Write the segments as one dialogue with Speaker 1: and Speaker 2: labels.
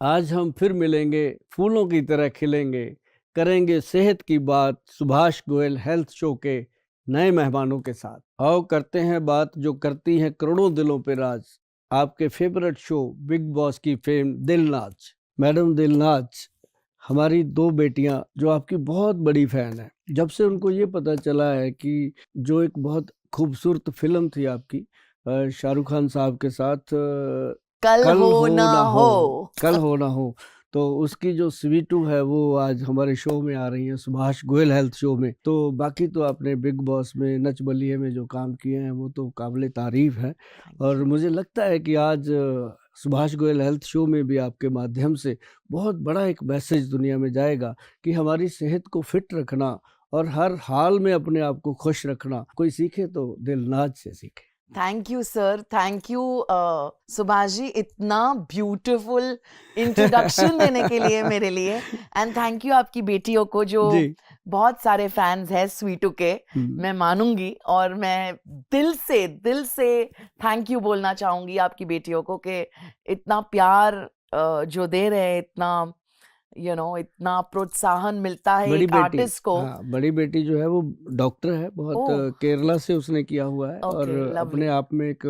Speaker 1: आज हम फिर मिलेंगे, फूलों की तरह खिलेंगे, करेंगे सेहत की बात सुभाष गोयल हेल्थ शो के नए मेहमानों के साथ। आओ करते हैं बात जो करती है करोड़ों दिलों पे राज, आपके फेवरेट शो बिग बॉस की फेम दिलनाज। मैडम दिलनाज, हमारी 2 बेटियां जो आपकी बहुत बड़ी फैन है, जब से उनको ये पता चला है कि जो एक बहुत खूबसूरत फिल्म थी आपकी शाहरुख खान साहब के साथ
Speaker 2: कल
Speaker 1: कल
Speaker 2: हो
Speaker 1: हो
Speaker 2: ना
Speaker 1: ना
Speaker 2: हो।
Speaker 1: कल हो ना हो, तो उसकी जो स्वीटू है वो आज हमारे शो में आ रही है, सुभाष गोयल हेल्थ शो में। तो बाकी तो आपने बिग बॉस में, नच बलिए में जो काम किए हैं वो तो काबिले तारीफ है। और मुझे लगता है कि आज सुभाष गोयल हेल्थ शो में भी आपके माध्यम से बहुत बड़ा एक मैसेज दुनिया में जाएगा कि हमारी सेहत को फिट रखना और हर हाल में अपने आप को खुश रखना, कोई सीखे तो दिलनाज से सीखे।
Speaker 2: Thank you sir, thank you Subhash ji, इतना ब्यूटीफुल इंट्रोडक्शन देने के लिए मेरे लिए। एंड थैंक यू आपकी बेटियों को, जो
Speaker 1: जी।
Speaker 2: बहुत सारे फैंस हैं स्वीटू के, मैं मानूंगी। और मैं दिल से थैंक यू बोलना चाहूंगी आपकी बेटियों को कि इतना प्यार जो दे रहे हैं, इतना इतना प्रोत्साहन मिलता है
Speaker 1: बड़ी
Speaker 2: एक
Speaker 1: बेटी,
Speaker 2: आर्टिस्ट को।
Speaker 1: हाँ बड़ी बेटी जो है वो डॉक्टर है, बहुत
Speaker 2: ओह,
Speaker 1: केरला से उसने किया हुआ है और
Speaker 2: ओके,
Speaker 1: अपने
Speaker 2: लवली।
Speaker 1: आप में एक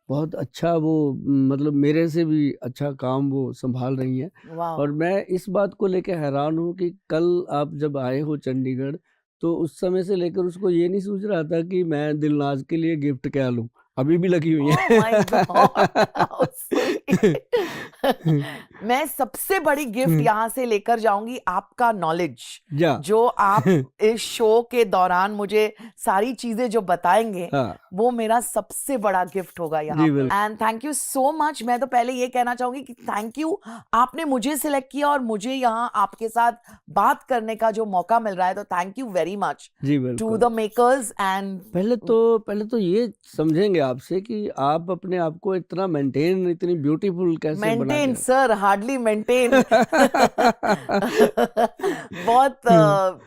Speaker 1: बहुत अच्छा वो मतलब मेरे से भी अच्छा काम वो संभाल रही हैं।
Speaker 2: वाह।
Speaker 1: और मैं इस बात को लेकर हैरान हूँ कि कल आप जब आए हो चंडीगढ़, तो उस समय से लेकर उसको ये नहीं सूझ रहा था कि मैं दिलनाज के लिए गिफ्ट क्या लूँ, अभी भी लगी हुई
Speaker 2: oh my God, how sweet.
Speaker 1: है।
Speaker 2: मैं सबसे बड़ी गिफ्ट यहाँ से लेकर जाऊंगी आपका नॉलेज,
Speaker 1: जा
Speaker 2: जो आप इस शो के दौरान मुझे सारी चीजें जो बताएंगे,
Speaker 1: हाँ
Speaker 2: वो मेरा सबसे बड़ा गिफ्ट होगा यहाँ
Speaker 1: जी
Speaker 2: पे।
Speaker 1: बिल्कुल।
Speaker 2: And thank you so much. मैं तो पहले ये कहना चाहूंगी कि थैंक यू, आपने मुझे सिलेक्ट किया और मुझे यहाँ आपके साथ बात करने का जो मौका मिल रहा है, तो थैंक यू वेरी मच
Speaker 1: जी
Speaker 2: टू
Speaker 1: बिल्कुल।
Speaker 2: The makers. एंड
Speaker 1: पहले तो ये समझेंगे आपसे कि आप अपने आप को इतना मेंटेन, इतनी ब्यूटीफुल कैसे बना
Speaker 2: मेंटेन
Speaker 1: के
Speaker 2: सर, हार्डली मेंटेन। बहुत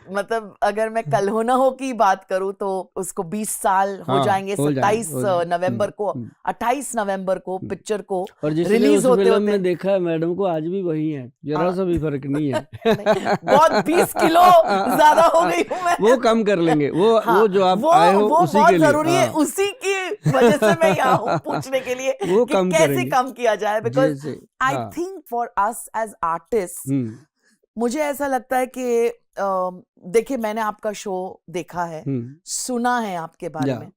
Speaker 2: मतलब अगर मैं कल हो ना हो की बात करूं तो उसको 20 साल हो
Speaker 1: हाँ
Speaker 2: जाएंगे,
Speaker 1: हो जाएंगे
Speaker 2: 27
Speaker 1: हो जाएंगे।
Speaker 2: नवंबर को, 28 नवंबर को
Speaker 1: हम्म।
Speaker 2: पिक्चर को
Speaker 1: और जिसने
Speaker 2: रिलीज
Speaker 1: उस
Speaker 2: होते
Speaker 1: फिल्म
Speaker 2: होते।
Speaker 1: में देखा है मैडम को, आज भी वही है, जरा सा भी फर्क नहीं है।
Speaker 2: नहीं, बहुत 20 किलो ज्यादा हो गई हूं मैं।
Speaker 1: वो कम कर लेंगे, वो
Speaker 2: हाँ,
Speaker 1: जो आप
Speaker 2: वो
Speaker 1: आए हो
Speaker 2: वो
Speaker 1: उसी
Speaker 2: बहुत
Speaker 1: के लिए,
Speaker 2: जरूरी है,
Speaker 1: हाँ।
Speaker 2: उसी की वजह से मैं यहाँ हूँ पूछने के लिए
Speaker 1: वो
Speaker 2: कि
Speaker 1: कम
Speaker 2: कैसे
Speaker 1: करेंगे
Speaker 2: कम किया जाए। बिकॉज
Speaker 1: जैसे,
Speaker 2: आई
Speaker 1: हाँ।
Speaker 2: Think for us as artist,
Speaker 1: hmm
Speaker 2: मुझे ऐसा लगता है कि देखिए, मैंने आपका शो देखा है,
Speaker 1: हम्म
Speaker 2: सुना है आपके बारे
Speaker 1: या
Speaker 2: में,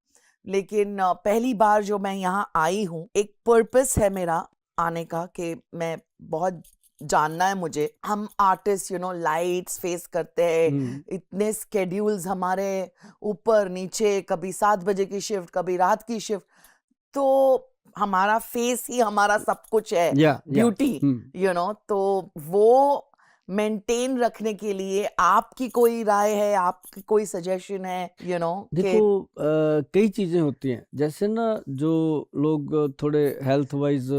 Speaker 2: लेकिन पहली बार जो मैं यहाँ आई हूँ, एक पर्पस है मेरा आने का कि मैं बहुत जानना है मुझे। हम आर्टिस्ट लाइट्स फेस करते हैं,
Speaker 1: हम्म
Speaker 2: इतने स्केड्यूल्स हमारे ऊपर नीचे, कभी 7 बजे की शिफ्ट, कभी रात की शिफ्ट, तो हमारा फेस ही हमारा सब कुछ है,
Speaker 1: या
Speaker 2: ब्यूटी, तो वो मेंटेन रखने के लिए आपकी कोई राय है, आपकी कोई सजेशन है
Speaker 1: देखो,
Speaker 2: कि
Speaker 1: कई चीजें होती हैं, जैसे ना जो लोग थोड़े हेल्थ वाइज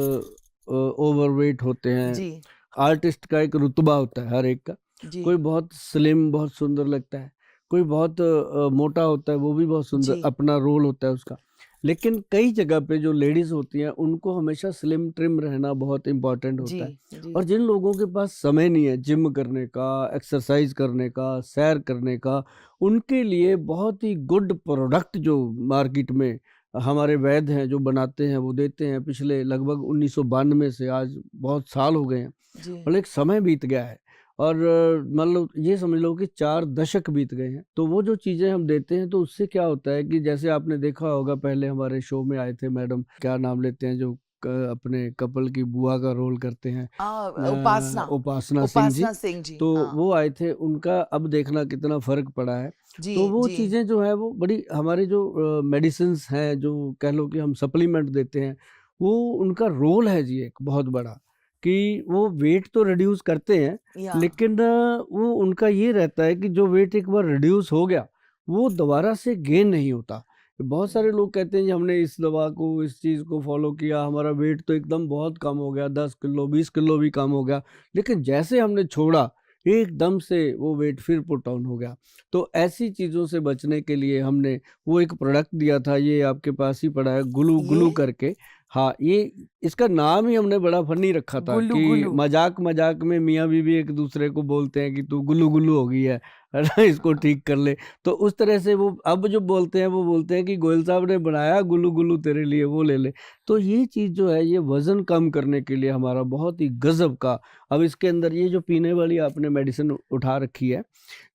Speaker 1: ओवरवेट होते हैं,
Speaker 2: जी,
Speaker 1: आर्टिस्ट का एक रुतबा होता है हर एक का।
Speaker 2: जी,
Speaker 1: कोई बहुत स्लिम बहुत सुंदर लगता है, कोई बहुत मोटा होता है, वो भी बहुत सुंदर,
Speaker 2: जी,
Speaker 1: अपना रोल होता है उसका। लेकिन कई जगह पे जो लेडीज होती हैं उनको हमेशा स्लिम ट्रिम रहना बहुत इम्पोर्टेंट
Speaker 2: जी,
Speaker 1: होता है।
Speaker 2: जी,
Speaker 1: और जिन लोगों के पास समय नहीं है जिम करने का, एक्सरसाइज करने का, सैर करने का, उनके लिए बहुत ही गुड प्रोडक्ट जो मार्केट में हमारे वैद्य हैं जो बनाते हैं वो देते हैं, पिछले लगभग 1992 से आज बहुत साल हो गए हैं,
Speaker 2: जी,
Speaker 1: मतलब एक समय बीत गया है। और मतलब ये समझ लो कि 4 दशक बीत गए हैं। तो वो जो चीज़ें हम देते हैं तो उससे क्या होता है कि जैसे आपने देखा होगा, पहले हमारे शो में आए थे मैडम, क्या नाम लेते हैं, जो अपने कपल की बुआ का रोल करते हैं,
Speaker 2: उपासना,
Speaker 1: उपासना सिंह जी।
Speaker 2: उपासना सिंह जी,
Speaker 1: तो
Speaker 2: हाँ,
Speaker 1: वो आए थे, उनका अब देखना कितना फर्क पड़ा है।
Speaker 2: जी,
Speaker 1: तो वो
Speaker 2: जी,
Speaker 1: चीज़ें जो है वो बड़ी, हमारे जो मेडिसिन्स हैं, जो कह लो कि हम सप्लीमेंट देते हैं, वो उनका रोल है जी एक बहुत बड़ा, कि वो वेट तो रिड्यूस करते हैं,
Speaker 2: या
Speaker 1: लेकिन वो उनका ये रहता है कि जो वेट एक बार रिड्यूस हो गया वो दोबारा से गेन नहीं होता। बहुत सारे लोग कहते हैं कि हमने इस दवा को, इस चीज़ को फॉलो किया, हमारा वेट तो एकदम बहुत कम हो गया, 10 किलो 20 किलो भी कम हो गया, लेकिन जैसे हमने छोड़ा एकदम से वो वेट फिर पुट ऑन हो गया। तो ऐसी चीज़ों से बचने के लिए हमने वो एक प्रोडक्ट दिया था, ये आपके पास ही पड़ा है, ग्लू
Speaker 2: ये
Speaker 1: ग्लू करके, हाँ, ये इसका नाम ही हमने बड़ा फनी रखा था
Speaker 2: गुल्लू
Speaker 1: कि
Speaker 2: गुल्लू।
Speaker 1: मजाक मजाक में मियाँ बीवी एक दूसरे को बोलते हैं कि तू गुल्लू गुल्लू हो गई है ना, इसको ठीक कर ले। तो उस तरह से वो अब जो बोलते हैं वो बोलते हैं कि गोयल साहब ने बनाया गुल्लू गुल्लू तेरे लिए, वो ले ले। तो ये चीज़ जो है ये वज़न कम करने के लिए हमारा बहुत ही गज़ब का, अब इसके अंदर ये जो पीने वाली आपने मेडिसिन उठा रखी है,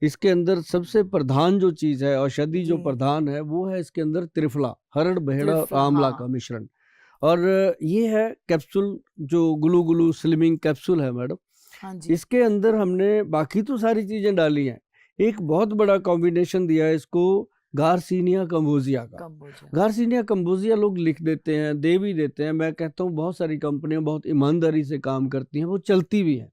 Speaker 1: इसके अंदर सबसे प्रधान जो चीज़ है, औषधि जो
Speaker 2: जी।
Speaker 1: प्रधान है, वो है इसके अंदर त्रिफला, हरड़, बहेड़ा और
Speaker 2: त्रिफला,
Speaker 1: आंवला
Speaker 2: हाँ।
Speaker 1: का मिश्रण। और ये है कैप्सूल, जो ग्लू ग्लू स्लिमिंग कैप्सूल है मैडम।
Speaker 2: हाँ जी।
Speaker 1: इसके अंदर हमने बाकी तो सारी चीज़ें डाली हैं, एक बहुत बड़ा कॉम्बिनेशन दिया है इसको गार्सिनिया कंबोजिया का।
Speaker 2: कंबोजिया।
Speaker 1: गार्सिनिया कंबोजिया लोग लिख देते हैं, दे भी देते हैं। मैं कहता हूँ बहुत सारी कंपनियां बहुत ईमानदारी से काम करती हैं, वो चलती भी हैं।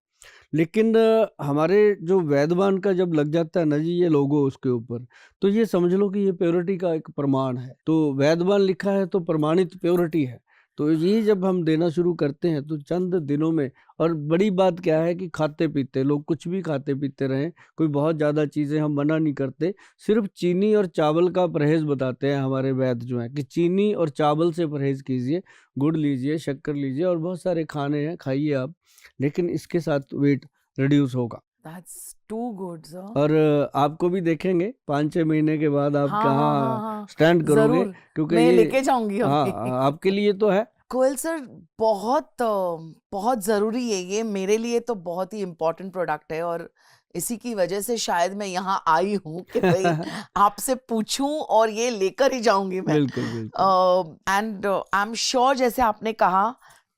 Speaker 1: लेकिन हमारे जो वैद्यवान का जब लग जाता है ना जी ये लोगो उसके ऊपर, तो ये समझ लो कि ये प्योरिटी का एक प्रमाण है। तो वैद्यवान लिखा है तो प्रमाणित प्योरिटी है। तो ये जब हम देना शुरू करते हैं तो चंद दिनों में, और बड़ी बात क्या है कि खाते पीते लोग कुछ भी खाते पीते रहें, कोई बहुत ज़्यादा चीज़ें हम मना नहीं करते, सिर्फ चीनी और चावल का परहेज़ बताते हैं हमारे वैद्य जो हैं कि चीनी और चावल से परहेज़ कीजिए, गुड़ लीजिए, शक्कर लीजिए और बहुत सारे खाने हैं खाइए आप, लेकिन इसके साथ वेट रिड्यूस होगा।
Speaker 2: That's too good sir.
Speaker 1: और आपको भी देखेंगे 5-6 महीने के बाद आप
Speaker 2: हाँ हाँ
Speaker 1: कहाँ
Speaker 2: हाँ
Speaker 1: स्टैंड
Speaker 2: हाँ,
Speaker 1: करोगे,
Speaker 2: जरूर
Speaker 1: क्योंकि
Speaker 2: मैं
Speaker 1: ये
Speaker 2: लेके जाऊंगी
Speaker 1: हाँ
Speaker 2: अभी।
Speaker 1: आपके लिए तो है।
Speaker 2: कोयल सर, बहुत जरूरी है ये, मेरे लिए तो बहुत ही इम्पोर्टेंट प्रोडक्ट है, और इसी की वजह से शायद मैं यहाँ आई हूँ कि भाई आपसे पूछूं और ये लेकर ही जाऊंगी मैं।
Speaker 1: बिल्कुल बिल्कुल।
Speaker 2: एंड आई एम श्योर, जैसे आपने कहा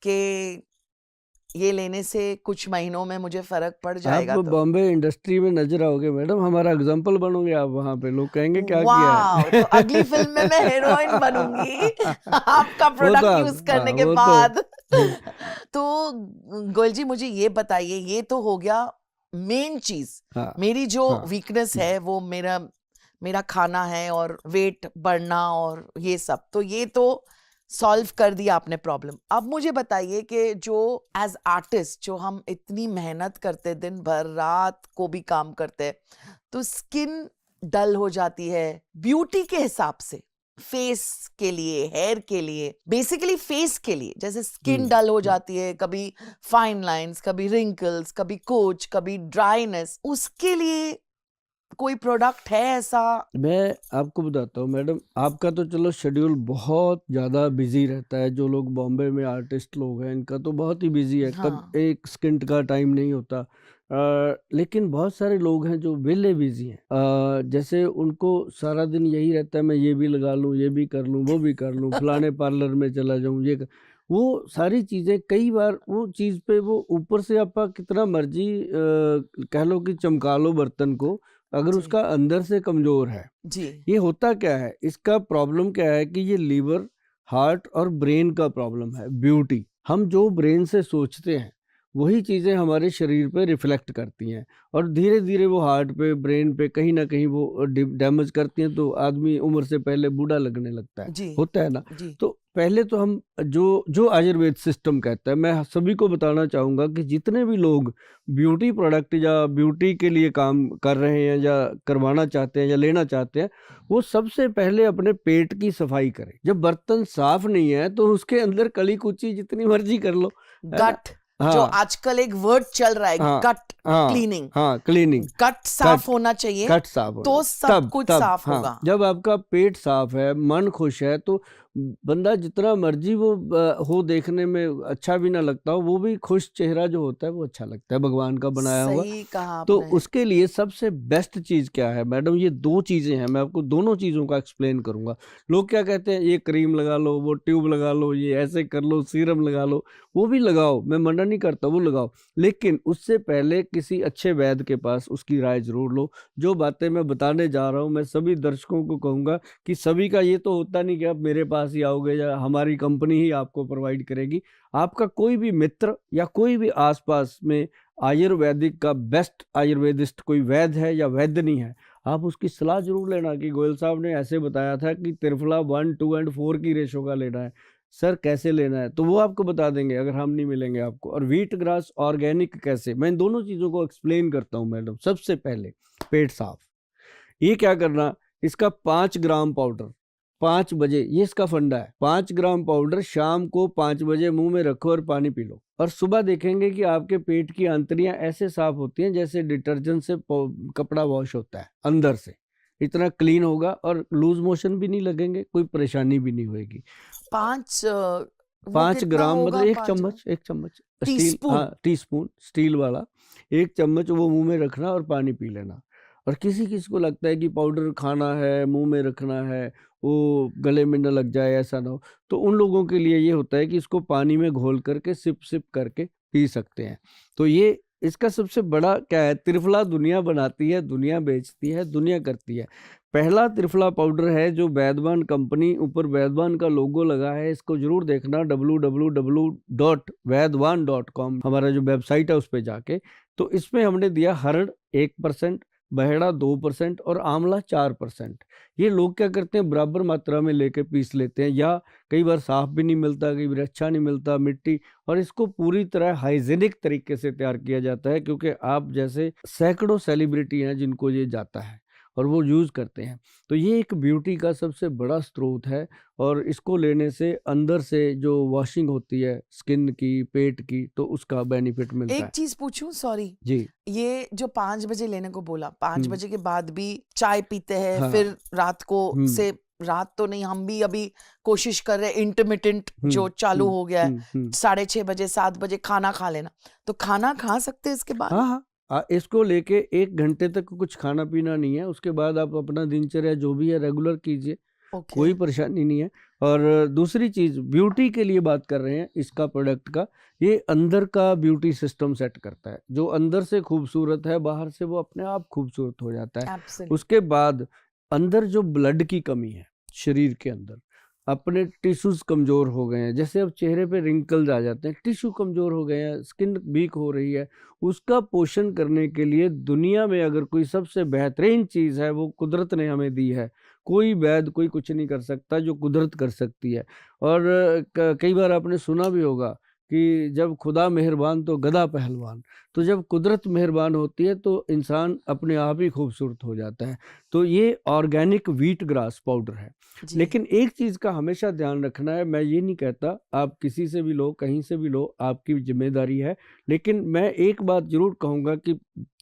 Speaker 2: कि ये लेने से कुछ महीनों में मुझे फर्क पड़
Speaker 1: आप
Speaker 2: जाएगा, तो
Speaker 1: बॉम्बे इंडस्ट्री में नजर आओगे मैडम, हमारा एग्जाम्पल बनोगे आप, वहां पे लोग कहेंगे क्या किया
Speaker 2: वाह,
Speaker 1: है।
Speaker 2: तो अगली फिल्म में मैं हीरोइन बनूंगी आपका
Speaker 1: वो तो
Speaker 2: प्रोडक्ट
Speaker 1: आप,
Speaker 2: यूज करने के
Speaker 1: वो
Speaker 2: बाद।
Speaker 1: तो
Speaker 2: तो गोयल जी मुझे ये बताइए, ये तो हो गया मेन चीज।
Speaker 1: हाँ
Speaker 2: मेरी जो
Speaker 1: हाँ
Speaker 2: वीकनेस है वो मेरा खाना है और वेट बढ़ना और ये सब, तो ये तो सॉल्व कर दिया आपने प्रॉब्लम। अब मुझे बताइए कि जो एज आर्टिस्ट जो हम इतनी मेहनत करते, दिन भर रात को भी काम करते हैं, तो स्किन डल हो जाती है ब्यूटी के हिसाब से, फेस के लिए, हेयर के लिए, बेसिकली फेस के लिए, जैसे स्किन डल हो जाती है, कभी फाइन लाइंस, कभी रिंकल्स, कभी कोच, कभी ड्राइनेस, उसके लिए कोई प्रोडक्ट है ऐसा?
Speaker 1: मैं आपको बताता हूँ मैडम, आपका तो चलो शेड्यूल बहुत ज़्यादा बिजी रहता है, जो लोग बॉम्बे में आर्टिस्ट लोग हैं इनका तो बहुत ही बिजी है, कब
Speaker 2: हाँ
Speaker 1: एक स्किंट का टाइम नहीं होता। लेकिन बहुत सारे लोग हैं जो वेले बिजी हैं, जैसे उनको सारा दिन यही रहता है मैं ये भी लगा लूँ, ये भी कर लूँ, वो भी कर लूँ, फलाने पार्लर में चला जाऊँ, वो सारी चीज़ें, कई बार वो चीज़ पे वो ऊपर से आपका कितना मर्जी कह लो कि चमका लो बर्तन को, अगर
Speaker 2: जी
Speaker 1: उसका अंदर से कमजोर है।
Speaker 2: जी।
Speaker 1: ये होता क्या है, इसका प्रॉब्लम क्या है कि ये लीवर, हार्ट और ब्रेन का प्रॉब्लम है। ब्यूटी, हम जो ब्रेन से सोचते हैं वही चीज़ें हमारे शरीर पे रिफ्लेक्ट करती हैं, और धीरे धीरे वो हार्ट पे, ब्रेन पे कहीं ना कहीं वो डैमेज करती हैं, तो आदमी उम्र से पहले बूढ़ा लगने लगता है,
Speaker 2: जी
Speaker 1: होता है ना।
Speaker 2: जी
Speaker 1: तो पहले तो हम जो जो आयुर्वेद सिस्टम कहता है, मैं सभी को बताना चाहूँगा कि जितने भी लोग ब्यूटी प्रोडक्ट या ब्यूटी के लिए काम कर रहे हैं या करवाना चाहते हैं या लेना चाहते हैं, वो सबसे पहले अपने पेट की सफाई करें। जब बर्तन साफ नहीं है तो उसके अंदर कली कुची जितनी मर्जी कर लो, है ना।
Speaker 2: गट, जो
Speaker 1: हाँ
Speaker 2: आजकल एक वर्ड चल रहा है,
Speaker 1: हाँ
Speaker 2: गट
Speaker 1: हाँ
Speaker 2: क्लीनिंग,
Speaker 1: हाँ, क्लीनिंग,
Speaker 2: गट साफ
Speaker 1: कट
Speaker 2: होना चाहिए,
Speaker 1: कट साफ होना,
Speaker 2: तो सब
Speaker 1: तब
Speaker 2: कुछ
Speaker 1: तब
Speaker 2: साफ
Speaker 1: हाँ,
Speaker 2: होगा।
Speaker 1: जब आपका पेट साफ है, मन खुश है, तो बंदा जितना मर्जी वो हो देखने में अच्छा भी ना लगता हो, वो भी खुश चेहरा जो होता है वो अच्छा लगता है, भगवान का बनाया हुआ।
Speaker 2: सही कहा
Speaker 1: तो
Speaker 2: आपने।
Speaker 1: उसके लिए सबसे बेस्ट चीज़ क्या है मैडम, ये दो चीज़ें हैं, मैं आपको दोनों चीज़ों का एक्सप्लेन करूंगा। लोग क्या कहते हैं, ये क्रीम लगा लो, वो ट्यूब लगा लो, ये ऐसे कर लो, सीरम लगा लो, वो भी लगाओ, मैं मना नहीं करता, वो लगाओ, लेकिन उससे पहले किसी अच्छे वैद्य के पास उसकी राय जरूर लो। जो बातें मैं बताने जा रहा हूँ, मैं सभी दर्शकों को कहूँगा कि सभी का ये तो होता नहीं कि आप मेरे पास ही आओगे या हमारी कंपनी ही आपको प्रोवाइड करेगी। आपका कोई भी मित्र या कोई भी आसपास में आयुर्वेदिक का बेस्ट आयुर्वेदिस्ट कोई वैद्य है या वैद्य नहीं है, आप उसकी सलाह जरूर लेना कि गोयल साहब ने ऐसे बताया था कि त्रिफला 1, 2 एंड 4 की रेशो का लेना है, सर कैसे लेना है, तो वो आपको बता देंगे अगर हम नहीं मिलेंगे आपको। और व्हीट ग्रास ऑर्गेनिक कैसे, मैं इन दोनों चीज़ों को एक्सप्लेन करता हूँ मैडम। सबसे पहले पेट साफ, ये क्या करना, इसका 5 ग्राम पाउडर 5 बजे, ये इसका फंडा है। 5 ग्राम पाउडर शाम को 5 बजे मुंह में रखो और पानी पी लो, और सुबह देखेंगे कि आपके पेट की आंतड़ियां ऐसे साफ होती हैं जैसे डिटर्जेंट से कपड़ा वॉश होता है, अंदर से इतना क्लीन होगा, और लूज मोशन भी नहीं लगेंगे, कोई परेशानी भी नहीं होगी। 5 ग्राम मतलब एक चम्मच स्टील,
Speaker 2: टीस्पून?
Speaker 1: हाँ टीस्पून स्टील वाला, 1 चम्मच वो मुंह में रखना और पानी पी लेना। और किसी किसी को लगता है कि पाउडर खाना है, मुंह में रखना है, वो गले में न लग जाए, ऐसा ना हो, तो उन लोगों के लिए ये होता है कि इसको पानी में घोल करके सिप सिप करके पी सकते हैं। तो ये इसका सबसे बड़ा क्या है, त्रिफला दुनिया बनाती है, दुनिया बेचती है, दुनिया करती है। पहला त्रिफला पाउडर है जो वैद्यवान कंपनी, ऊपर वैद्यवान का लोगो लगा है, इसको जरूर देखना, www.vaidwan.com हमारा जो वेबसाइट है उस पर जाके। तो इसमें हमने दिया हरड़ 1%, बहेड़ा 2% और आंवला 4%। ये लोग क्या करते हैं, बराबर मात्रा में लेके पीस लेते हैं, या कई बार साफ भी नहीं मिलता, कई बार अच्छा नहीं मिलता, मिट्टी, और इसको पूरी तरह हाइजीनिक तरीके से तैयार किया जाता है, क्योंकि आप जैसे सैकड़ों सेलिब्रिटी हैं जिनको ये जाता है और वो यूज़ करते हैं। तो ये एक ब्यूटी का सबसे बड़ा स्रोत है, और इसको लेने से अंदर से जो वॉशिंग होती है स्किन की, पेट की, तो उसका बेनिफिट मिलता
Speaker 2: एक
Speaker 1: है।
Speaker 2: चीज पूछूं, सॉरी,
Speaker 1: जी।
Speaker 2: ये जो 5 बजे लेने को बोला, 5
Speaker 1: हम्म।
Speaker 2: बजे के बाद भी चाय पीते हैं,
Speaker 1: हाँ।
Speaker 2: फिर रात को से,
Speaker 1: हम्म।
Speaker 2: रात तो नहीं, हम भी अभी कोशिश कर रहे हैं, इंटरमिटेंट जो
Speaker 1: हम्म।
Speaker 2: चालू हो गया है,
Speaker 1: हम्म।
Speaker 2: 6:30 बजे 7 बजे खाना खा लेना, तो खाना खा सकते हैं इसके बाद?
Speaker 1: हाँ हाँ, इसको लेके 1 घंटे तक कुछ खाना पीना नहीं है, उसके बाद आप अपना दिनचर्या जो भी है रेगुलर कीजिए,
Speaker 2: ओके।
Speaker 1: कोई परेशानी नहीं है। और दूसरी चीज, ब्यूटी के लिए बात कर रहे हैं इसका प्रोडक्ट का, ये अंदर का ब्यूटी सिस्टम सेट करता है। जो अंदर से खूबसूरत है, बाहर से वो अपने आप खूबसूरत हो जाता है।
Speaker 2: Absolutely.
Speaker 1: उसके बाद अंदर जो ब्लड की कमी है शरीर के अंदर, अपने टिश्यूज कमजोर हो गए हैं, जैसे अब चेहरे पे रिंकल्स आ जाते हैं, टिश्यू कमजोर हो गए हैं, स्किन वीक हो रही है, उसका पोषण करने के लिए दुनिया में अगर कोई सबसे बेहतरीन चीज है, वो कुदरत ने हमें दी है। कोई वैद्य, कोई कुछ नहीं कर सकता जो कुदरत कर सकती है। और कई बार आपने सुना भी होगा कि जब खुदा मेहरबान तो गधा पहलवान। तो जब कुदरत मेहरबान होती है तो इंसान अपने आप ही खूबसूरत हो जाता है। तो ये ऑर्गेनिक व्हीट ग्रास पाउडर है।
Speaker 2: जी।
Speaker 1: लेकिन एक चीज का हमेशा ध्यान रखना है, मैं ये नहीं कहता आप किसी से भी लो, कहीं से भी लो, आपकी जिम्मेदारी है, लेकिन मैं एक बात जरूर कहूंगा कि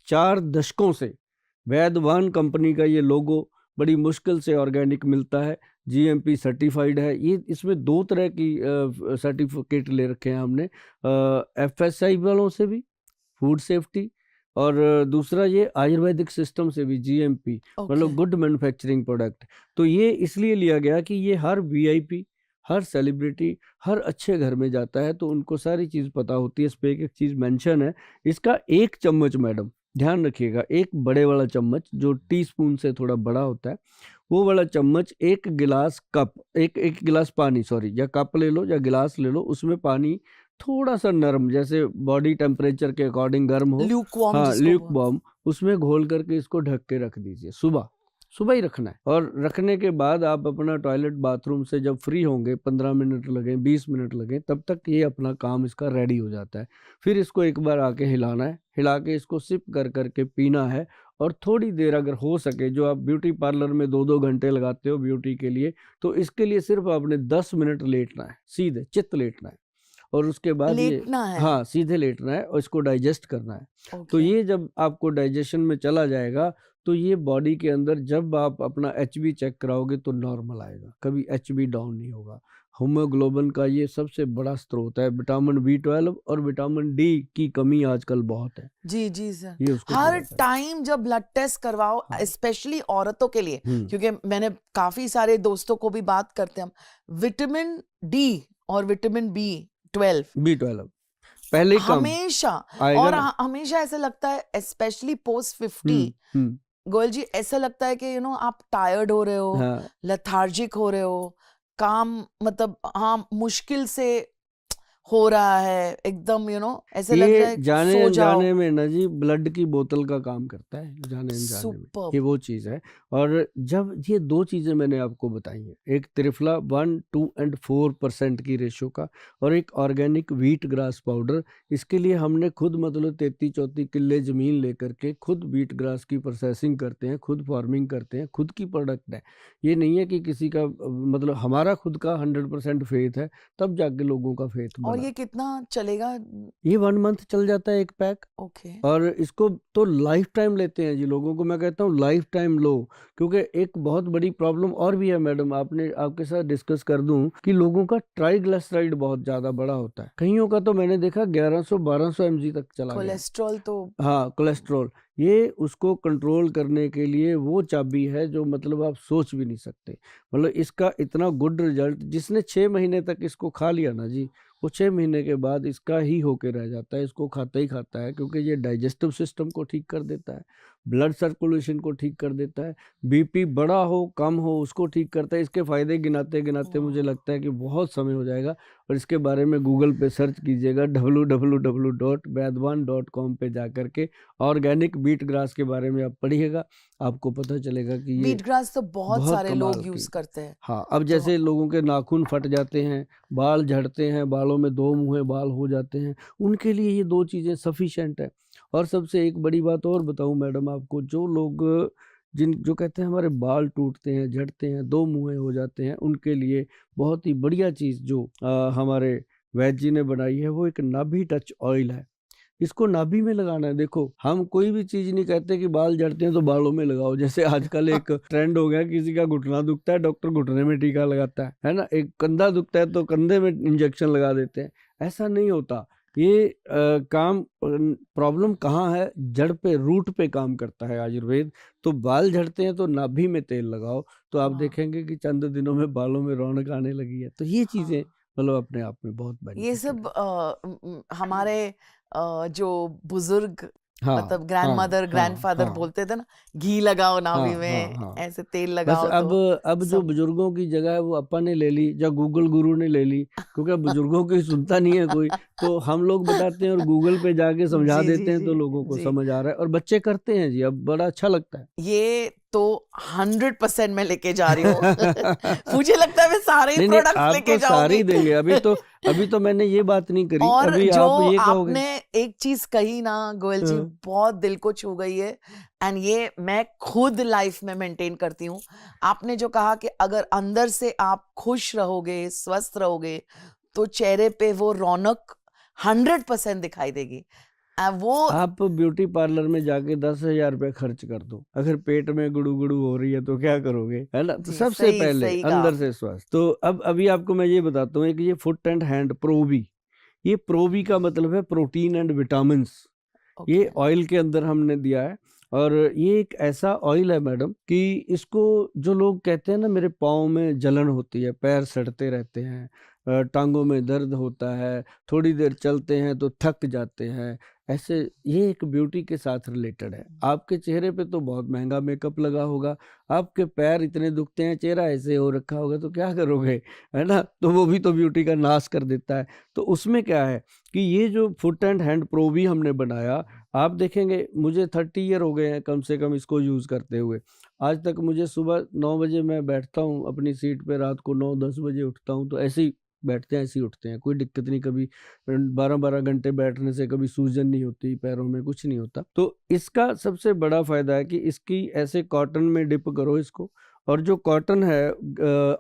Speaker 1: 4 दशकों से वैद्यवान कंपनी का ये लोगो बड़ी मुश्किल से ऑर्गेनिक मिलता है, जीएमपी सर्टिफाइड है। ये इसमें 2 तरह की सर्टिफिकेट ले रखे हैं हमने, एफएसआई वालों से भी, फूड सेफ्टी, और दूसरा ये आयुर्वेदिक सिस्टम से भी, जीएमपी मतलब
Speaker 2: ओके।
Speaker 1: Good manufacturing product. तो ये इसलिए लिया गया कि ये हर वीआईपी, हर सेलिब्रिटी, हर अच्छे घर में जाता है, तो उनको सारी चीज़ पता होती है। इस पे एक चीज़ मेंशन है, इसका 1 चम्मच, मैडम ध्यान रखिएगा, एक बड़े वाला चम्मच जो टीस्पून से थोड़ा बड़ा होता है, वो वाला चम्मच 1 गिलास कप, एक गिलास पानी, सॉरी, या कप ले लो या गिलास ले लो, उसमें पानी थोड़ा सा नरम, जैसे बॉडी टेम्परेचर के अकॉर्डिंग गर्म हो,
Speaker 2: ल्यूकवार्म
Speaker 1: हाँ
Speaker 2: जिसको
Speaker 1: ल्यूक बॉम, उसमें घोल करके इसको ढक के रख दीजिए। सुबह सुबह ही रखना है, और रखने के बाद आप अपना टॉयलेट बाथरूम से जब फ्री होंगे, 15 मिनट लगे, 20 मिनट लगे, तब तक ये अपना काम इसका रेडी हो जाता है। फिर इसको एक बार आके हिलाना है, हिला के इसको सिप कर करके पीना है। और थोड़ी देर अगर हो सके, जो आप ब्यूटी पार्लर में 2-2 घंटे लगाते हो ब्यूटी के लिए, तो इसके लिए सिर्फ आपने 10 मिनट लेटना है, सीधे चित लेटना है, और उसके बाद ये,
Speaker 2: लेटना है?
Speaker 1: हाँ सीधे लेटना है, और इसको डाइजेस्ट करना है। तो
Speaker 2: ओके।
Speaker 1: ये जब आपको डाइजेशन में चला जाएगा, तो ये बॉडी के अंदर जब आप अपना एचबी चेक कराओगे तो नॉर्मल आएगा, कभी एचबी डाउन नहीं होगा। हीमोग्लोबिन का ये सबसे बड़ा स्रोत है। विटामिन B12 और विटामिन डी की कमी आजकल बहुत है,
Speaker 2: जी जी सर।
Speaker 1: ये उसको
Speaker 2: हर
Speaker 1: पूरा करता है।
Speaker 2: टाइम जब ब्लड टेस्ट करवाओ,
Speaker 1: हाँ।
Speaker 2: स्पेशली औरतों के लिए, क्योंकि मैंने काफी सारे दोस्तों को भी बात करते हैं हम, विटामिन डी और विटामिन B12
Speaker 1: पहले कम
Speaker 2: हमेशा,
Speaker 1: आएगा
Speaker 2: और
Speaker 1: ना।
Speaker 2: हमेशा ऐसा लगता है स्पेशली पोस्ट 50, गोयल जी, ऐसा लगता है कि आप टायर्ड हो रहे हो,
Speaker 1: हाँ।
Speaker 2: लेथार्जिक हो रहे हो, काम मतलब हाँ मुश्किल से हो रहा है एकदम ऐसे लग रहा
Speaker 1: ये
Speaker 2: है
Speaker 1: जाने
Speaker 2: सो जाओ।
Speaker 1: अनजाने में ना जी ब्लड की बोतल का काम करता है, जाने अनजाने में। ये
Speaker 2: सुपर्ब।
Speaker 1: वो चीज़ है। और जब ये 2 चीज़ें मैंने आपको बताई हैं, एक त्रिफला 1, 2 एंड 4% की रेशियो का, और एक ऑर्गेनिक व्हीट ग्रास पाउडर। इसके लिए हमने खुद मतलब 33-34 किल्ले ज़मीन लेकर के खुद व्हीट ग्रास की प्रोसेसिंग करते हैं, खुद फार्मिंग करते हैं, खुद की प्रोडक्ट है। ये नहीं है कि किसी का मतलब हमारा खुद का 100% फेथ है, तब जाके लोगों का फेथ
Speaker 2: और
Speaker 1: बना।
Speaker 2: ये कितना चलेगा?
Speaker 1: ये 1 मंथ चल जाता है 1 पैक।
Speaker 2: ओके।
Speaker 1: और इसको तो लाइफ टाइम लेते हैं जी, लोगों को मैं कहता हूँ लाइफ टाइम लो, क्योंकि एक बहुत बड़ी प्रॉब्लम और भी है मैडम, आपने आपके साथ डिस्कस कर दूं कि लोगों का ट्राइग्लिसराइड बहुत ज़्यादा बड़ा होता है। कईयों का तो मैंने देखा 1100-1200 mg तक चला गया।
Speaker 2: कोलेस्ट्रॉल तो
Speaker 1: हाँ, कोलेस्ट्रॉल। ये उसको कंट्रोल करने के लिए वो चाबी है जो मतलब आप सोच भी नहीं सकते। मतलब इसका इतना गुड रिजल्ट, जिसने 6 महीने तक इसको खा लिया ना जी, वो 6 महीने के बाद इसका ही होके रह जाता है, इसको खाता ही खाता है, क्योंकि ये डाइजेस्टिव सिस्टम को ठीक कर देता है, ब्लड सर्कुलेशन को ठीक कर देता है, बीपी बढ़ा हो कम हो उसको ठीक करता है। इसके फ़ायदे गिनाते-गिनाते मुझे लगता है कि बहुत समय हो जाएगा, और इसके बारे में गूगल पे सर्च कीजिएगा www.वैद्वान.com पे जाकर के ऑर्गेनिक व्हीट ग्रास के बारे में आप पढ़िएगा, आपको पता चलेगा कि ये
Speaker 2: व्हीट ग्रास तो बहुत सारे
Speaker 1: कमाल
Speaker 2: लोग
Speaker 1: की।
Speaker 2: यूज करते हैं।
Speaker 1: हाँ, अब
Speaker 2: तो
Speaker 1: जैसे लोगों के नाखून फट जाते हैं, बाल झड़ते हैं, बालों में 2 मुँहे बाल हो जाते हैं, उनके लिए ये 2 चीज़ें सफिशिएंट है। और सबसे एक बड़ी बात और बताऊँ मैडम आपको, जो लोग जो कहते हैं हमारे बाल टूटते हैं, झड़ते हैं, 2 मुँहे हो जाते हैं, उनके लिए बहुत ही बढ़िया चीज़ जो हमारे वैद्य जी ने बनाई है, वो एक नाभि टच ऑयल है। इसको नाभि में लगाना है। देखो, हम कोई भी चीज़ नहीं कहते कि बाल झड़ते हैं तो बालों में लगाओ। जैसे आजकल एक ट्रेंड हो गया, किसी का घुटना दुखता है, डॉक्टर घुटने में टीका लगाता है ना? एक कंधा दुखता है तो कंधे में इंजेक्शन लगा देते हैं। ऐसा नहीं होता। ये काम प्रॉब्लम कहाँ है? जड़ पे, रूट पे काम करता है आयुर्वेद। तो बाल झड़ते हैं तो नाभि में तेल लगाओ, तो आप
Speaker 2: हाँ,
Speaker 1: देखेंगे कि चंद दिनों में बालों में रौनक आने लगी है। तो ये चीज़ें
Speaker 2: हाँ।
Speaker 1: मतलब अपने आप में बहुत
Speaker 2: ये
Speaker 1: बेनिफिटेड
Speaker 2: सब
Speaker 1: है।
Speaker 2: हमारे जो बुजुर्ग
Speaker 1: हाँ,
Speaker 2: मतलब ग्रैंडमदर
Speaker 1: हाँ,
Speaker 2: ग्रैंडफादर
Speaker 1: हाँ।
Speaker 2: बोलते थे ना, घी लगाओ नाभि
Speaker 1: हाँ, हाँ,
Speaker 2: में,
Speaker 1: हाँ।
Speaker 2: ऐसे तेल
Speaker 1: बस
Speaker 2: लगाओ तो
Speaker 1: अब जो
Speaker 2: सब
Speaker 1: बुजुर्गों की जगह है वो अपा ने ले ली या गूगल गुरु ने ले ली, क्योंकि अब बुजुर्गों की सुनता नहीं है कोई, तो हम लोग बताते हैं और गूगल पे जाके समझा
Speaker 2: जी, जी,
Speaker 1: देते हैं,
Speaker 2: जी,
Speaker 1: तो लोगों को
Speaker 2: जी।
Speaker 1: समझ आ रहा है और बच्चे करते हैं जी, अब बड़ा अच्छा लगता है।
Speaker 2: ये तो 100% मैं लेके जा रही हूँ। मुझे लगता है मैं सारे ही
Speaker 1: नहीं, नहीं,
Speaker 2: प्रोडक्ट्स लेके
Speaker 1: आपको सारी
Speaker 2: जाऊंगी।
Speaker 1: देंगे। अभी तो मैंने ये बात नहीं करी,
Speaker 2: और
Speaker 1: अभी
Speaker 2: जो
Speaker 1: आप ये कहोगे।
Speaker 2: आपने एक चीज कही ना गोयल जी,
Speaker 1: हाँ।
Speaker 2: बहुत दिल को छू गई है। एंड ये मैं खुद लाइफ में मेंटेन करती हूँ। आपने जो कहा कि अगर अंदर से आप खुश रहोगे, स्वस्थ रहोगे, तो चेहरे पे वो रौनक 100% दिखाई देगी। वो
Speaker 1: आप ब्यूटी पार्लर में जाके 10,000 रुपये खर्च कर दो, अगर पेट में गुड़ू गुड़ू हो रही है तो क्या करोगे, है ना? तो
Speaker 2: जी,
Speaker 1: सबसे
Speaker 2: सही
Speaker 1: पहले
Speaker 2: सही कहा
Speaker 1: अंदर
Speaker 2: आपने।
Speaker 1: से स्वस्थ। तो अब अभी आपको मैं ये बताता हूँ कि ये फुट एंड हैंड प्रोवी, ये प्रोवी का मतलब है प्रोटीन एंड विटामिन। ये
Speaker 2: ओके।
Speaker 1: ऑयल के अंदर हमने दिया है। और ये एक ऐसा ऑयल है मैडम कि इसको, जो लोग कहते हैं ना मेरे पाँव में जलन होती है, पैर सड़ते रहते हैं, टांगों में दर्द होता है, थोड़ी देर चलते हैं तो थक जाते हैं, ऐसे, ये एक ब्यूटी के साथ रिलेटेड है। आपके चेहरे पे तो बहुत महंगा मेकअप लगा होगा, आपके पैर इतने दुखते हैं, चेहरा ऐसे हो रखा होगा, तो क्या करोगे, है ना? तो वो भी तो ब्यूटी का नाश कर देता है। तो उसमें क्या है कि ये जो फुट एंड हैंड प्रो भी हमने बनाया, आप देखेंगे मुझे 30 ईयर हो गए हैं कम से कम इसको यूज़ करते हुए। आज तक मुझे सुबह 9 बजे मैं बैठता हूँ अपनी सीट पे, रात को 9-10 बजे उठता हूँ, तो ऐसे ही बैठते हैं, ऐसे ही उठते हैं, कोई दिक्कत नहीं। कभी 12-12 घंटे बैठने से कभी सूजन नहीं होती, पैरों में कुछ नहीं होता। तो इसका सबसे बड़ा फ़ायदा है कि इसकी ऐसे कॉटन में डिप करो इसको, और जो कॉटन है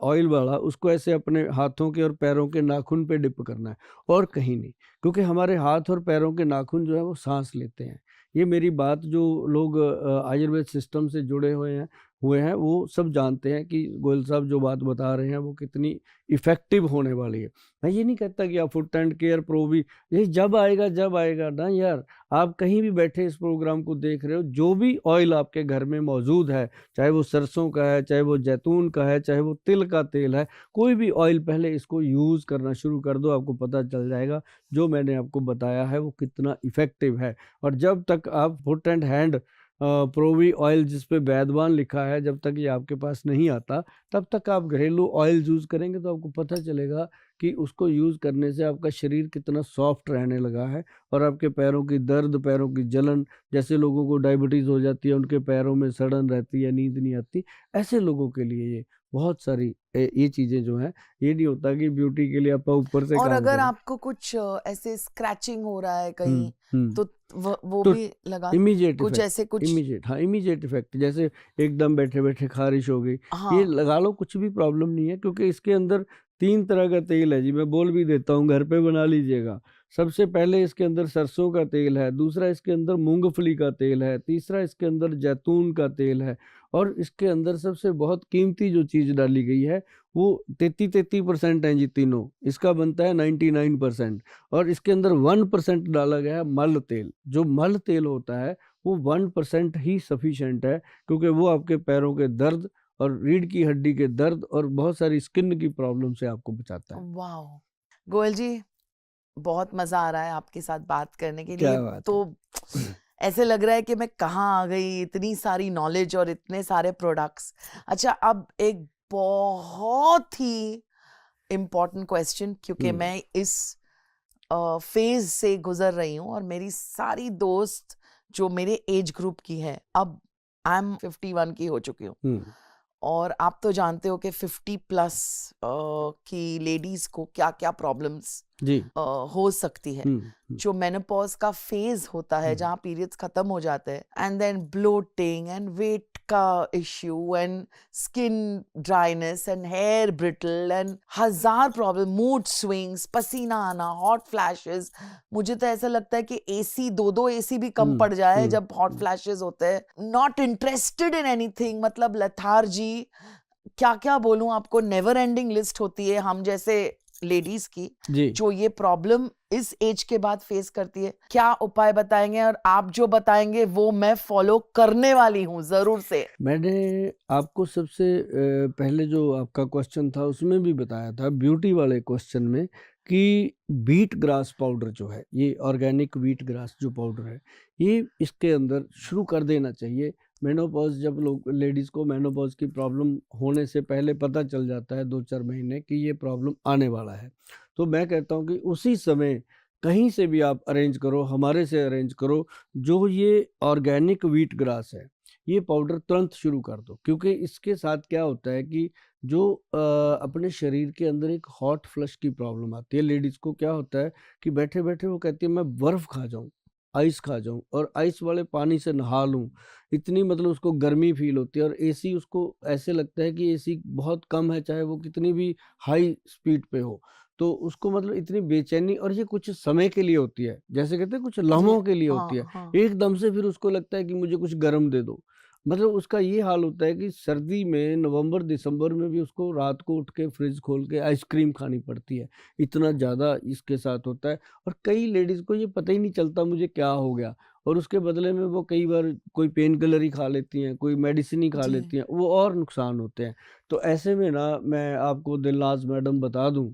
Speaker 1: ऑयल वाला, उसको ऐसे अपने हाथों के और पैरों के नाखून पे डिप करना है, और कहीं नहीं। क्योंकि हमारे हाथ और पैरों के नाखून जो है वो सांस लेते हैं। ये मेरी बात जो लोग आयुर्वेद सिस्टम से जुड़े हुए हैं वो सब जानते हैं कि गोयल साहब जो बात बता रहे हैं वो कितनी इफ़ेक्टिव होने वाली है। मैं ये नहीं कहता कि आप फुट एंड केयर प्रो भी, ये जब आएगा ना यार, आप कहीं भी बैठे इस प्रोग्राम को देख रहे हो, जो भी ऑयल आपके घर में मौजूद है, चाहे वो सरसों का है, चाहे वो जैतून का है, चाहे वो तिल का तेल है, कोई भी ऑयल, पहले इसको यूज़ करना शुरू कर दो, आपको पता चल जाएगा जो मैंने आपको बताया है वो कितना इफ़ेक्टिव है। और जब तक आप फुट एंड हैंड प्रोवी ऑयल जिस पे वैद्वान लिखा है, जब तक ये आपके पास नहीं आता, तब तक आप घरेलू ऑयल यूज़ करेंगे तो आपको पता चलेगा कि उसको यूज़ करने से आपका शरीर कितना सॉफ्ट रहने लगा है और आपके पैरों की दर्द, पैरों की जलन, जैसे लोगों को डायबिटीज़ हो जाती है, उनके पैरों में सड़न रहती है, नींद नहीं आती, ऐसे लोगों के लिए ये बहुत सारी ये चीज़ें जो हैं, ये नहीं होता कि ब्यूटी के लिए आप ऊपर से
Speaker 2: और
Speaker 1: काम
Speaker 2: अगर
Speaker 1: करें।
Speaker 2: आपको कुछ ऐसे स्क्रैचिंग हो रहा है कहीं,
Speaker 1: हुँ।
Speaker 2: तो वो
Speaker 1: तो
Speaker 2: भी लगा
Speaker 1: इमीडिएट
Speaker 2: कुछ
Speaker 1: इफेक्ट,
Speaker 2: ऐसे कुछ,
Speaker 1: इमीडिएट, हाँ, इमीडिएट इफेक्ट, जैसे एकदम बैठे-बैठे ख़ारिश हो गई, ये
Speaker 2: हाँ,
Speaker 1: लगा लो, कुछ भी प्रॉब्लम नहीं है, क्योंकि इसके अंदर 3 तरह का तेल है जी, मैं बोल भी देता हूँ, घर पे बना लीजिएगा। सबसे पहले इसके अंदर सरसों का तेल है, दूसरा इसके अंदर मूँगफली का तेल है, तीसरा इसके अंदर जैतून का तेल है और इसके अंदर सबसे बहुत कीमती जो चीज़ डाली गई है, वो 33% हैं जी तीनों, इसका बनता है 99% और इसके अंदर 1% डाला गया है मल तेल। जो मल तेल होता है, वो 1% ही सफिशिएंट है, क्योंकि वो आपके पैरों के दर्द और रीढ़ की हड्डी के दर्द और बहुत सारी स्किन की प्रॉब्लम से आपको बचाता है।
Speaker 2: वाओ! गोयल जी, बहुत मजा आ रहा है आपके साथ बात करने के लिए।
Speaker 1: क्या बात
Speaker 2: तो
Speaker 1: है।
Speaker 2: ऐसे लग रहा है कि मैं कहाँ आ गई, इतनी सारी नॉलेज और इतने सारे प्रोडक्ट्स। अच्छा, अब एक बहुत ही इम्पोर्टेंट क्वेश्चन, क्योंकि
Speaker 1: हुँ,
Speaker 2: मैं इस फेज से गुजर रही हूँ और मेरी सारी दोस्त जो मेरे एज ग्रुप की है, अब आई एम 51 की हो चुकी हूँ,
Speaker 1: हुँ,
Speaker 2: और आप तो जानते हो कि 50 प्लस की लेडीज को क्या क्या प्रॉब्लम्स
Speaker 1: जी।
Speaker 2: हो सकती है।
Speaker 1: हुँ, हुँ,
Speaker 2: जो मेनोपॉज का फेज होता है,
Speaker 1: हुँ,
Speaker 2: जहाँ पीरियड्स खत्म हो जाते हैं, and then bloating and weight का issue and skin dryness and hair brittle and हजार प्रॉब्लम, मूड स्विंग्स, पसीना आना, हॉट फ्लैशेस। मुझे तो ऐसा लगता है कि एसी, दो एसी भी कम
Speaker 1: हुँ,
Speaker 2: पड़ जाए
Speaker 1: हुँ,
Speaker 2: जब हॉट
Speaker 1: हुँ।
Speaker 2: फ्लैशेस होते हैं। नॉट इंटरेस्टेड इन एनीथिंग, मतलब लथार्जी, क्या क्या बोलूं आपको, नेवर एंडिंग लिस्ट होती है हम जैसे लेडीज की,
Speaker 1: जी।
Speaker 2: जो ये प्रॉब्लम इस एज के बाद फेस करती है। क्या उपाय बताएंगे, और आप जो बताएंगे वो मैं फॉलो करने वाली हूँ जरूर से।
Speaker 1: मैंने आपको सबसे पहले जो आपका क्वेश्चन था उसमें भी बताया था, ब्यूटी वाले क्वेश्चन में, कि व्हीट ग्रास पाउडर जो है, ये ऑर्गेनिक व्हीट ग्रास जो पाउडर है, ये इसके अंदर शुरू कर देना चाहिए। मेनोपॉज, जब लोग लेडीज़ को मेनोपॉज की प्रॉब्लम होने से पहले पता चल जाता है 2-4 महीने कि ये प्रॉब्लम आने वाला है, तो मैं कहता हूँ कि उसी समय कहीं से भी आप अरेंज करो, हमारे से अरेंज करो, जो ये ऑर्गेनिक व्हीट ग्रास है, ये पाउडर तुरंत शुरू कर दो, क्योंकि इसके साथ क्या होता है कि जो अपने शरीर के अंदर एक हॉट फ्लश की प्रॉब्लम आती है, लेडीज़ को क्या होता है कि बैठे-बैठे वो कहती है मैं बर्फ़ खा जाऊँ, आइस खा जाऊँ और आइस वाले पानी से नहा लूँ। इतनी मतलब उसको गर्मी फ़ील होती है और एसी उसको ऐसे लगता है कि एसी बहुत कम है, चाहे वो कितनी भी हाई स्पीड पे हो। तो उसको मतलब इतनी बेचैनी, और ये कुछ समय के लिए होती है, जैसे कहते हैं कुछ
Speaker 2: जी,
Speaker 1: लम्हों के लिए होती है।
Speaker 2: हाँ हाँ।
Speaker 1: एकदम से फिर उसको लगता है कि मुझे कुछ गरम दे दो। मतलब उसका ये हाल होता है कि सर्दी में नवंबर-दिसंबर में भी उसको रात को उठ के फ्रिज खोल के आइसक्रीम खानी पड़ती है। इतना ज़्यादा इसके साथ होता है और कई लेडीज़ को ये पता ही नहीं चलता मुझे क्या हो गया, और उसके बदले में वो कई बार कोई पेन किलर ही खा लेती हैं, कोई मेडिसिन ही खा
Speaker 2: जी,
Speaker 1: लेती हैं, वो और नुकसान होते हैं। तो ऐसे में ना मैं आपको दिलनाज़ मैडम बता दूँ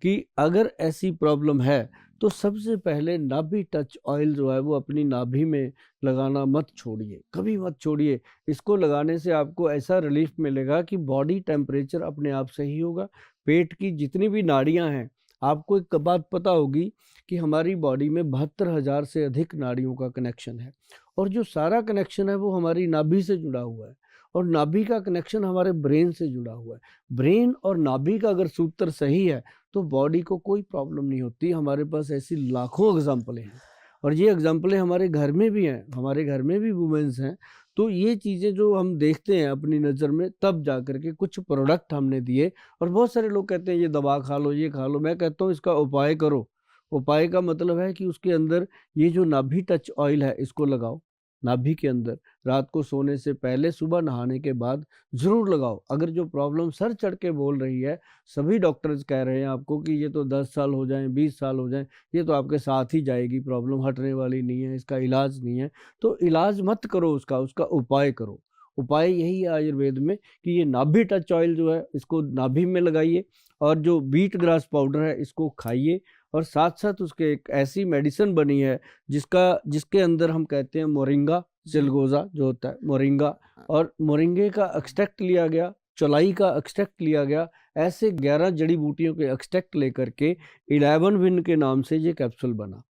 Speaker 1: कि अगर ऐसी प्रॉब्लम है, तो सबसे पहले नाभि टच ऑयल जो है वो अपनी नाभि में लगाना मत छोड़िए, कभी मत छोड़िए। इसको लगाने से आपको ऐसा रिलीफ मिलेगा कि बॉडी टेम्परेचर अपने आप सही होगा। पेट की जितनी भी नाड़ियाँ हैं, आपको एक बात पता होगी कि हमारी बॉडी में 72,000 से अधिक नाड़ियों का कनेक्शन है और जो सारा कनेक्शन है वो हमारी नाभि से जुड़ा हुआ है और नाभि का कनेक्शन हमारे ब्रेन से जुड़ा हुआ है। ब्रेन और नाभि का अगर सूत्र सही है, तो बॉडी को कोई प्रॉब्लम नहीं होती। हमारे पास ऐसी लाखों एग्ज़ाम्पलें हैं और ये एग्ज़ाम्पलें हमारे घर में भी हैं, हमारे घर में भी वुमेन्स हैं। तो ये चीज़ें जो हम देखते हैं अपनी नज़र में, तब जा कर के कुछ प्रोडक्ट हमने दिए और बहुत सारे लोग कहते हैं ये दवा खा लो, ये खा लो। मैं कहता हूँ इसका उपाय करो। उपाय का मतलब है कि उसके अंदर ये जो नाभि टच ऑयल है इसको लगाओ, नाभि के अंदर। रात को सोने से पहले, सुबह नहाने के बाद ज़रूर लगाओ। अगर जो प्रॉब्लम सर चढ़ के बोल रही है, सभी डॉक्टर्स कह रहे हैं आपको कि ये तो 10 साल हो जाएँ, 20 साल हो जाएँ, ये तो आपके साथ ही जाएगी, प्रॉब्लम हटने वाली नहीं है, इसका इलाज नहीं है। तो इलाज मत करो उसका, उसका उपाय करो। उपाय यही है आयुर्वेद में कि ये नाभि टच ऑयल जो है इसको नाभि में लगाइए और जो व्हीट ग्रास पाउडर है इसको खाइए और साथ-साथ उसके एक ऐसी मेडिसिन बनी है जिसके अंदर हम कहते हैं मोरिंगा
Speaker 2: जी,
Speaker 1: चिलगोज़ा जो होता है मोरिंगा, और मोरिंगे का एक्सट्रैक्ट लिया गया, चौलाई का एक्सट्रैक्ट लिया गया। ऐसे 11 जड़ी बूटियों के एक्सट्रैक्ट लेकर के 11 विन के नाम से ये कैप्सूल बना।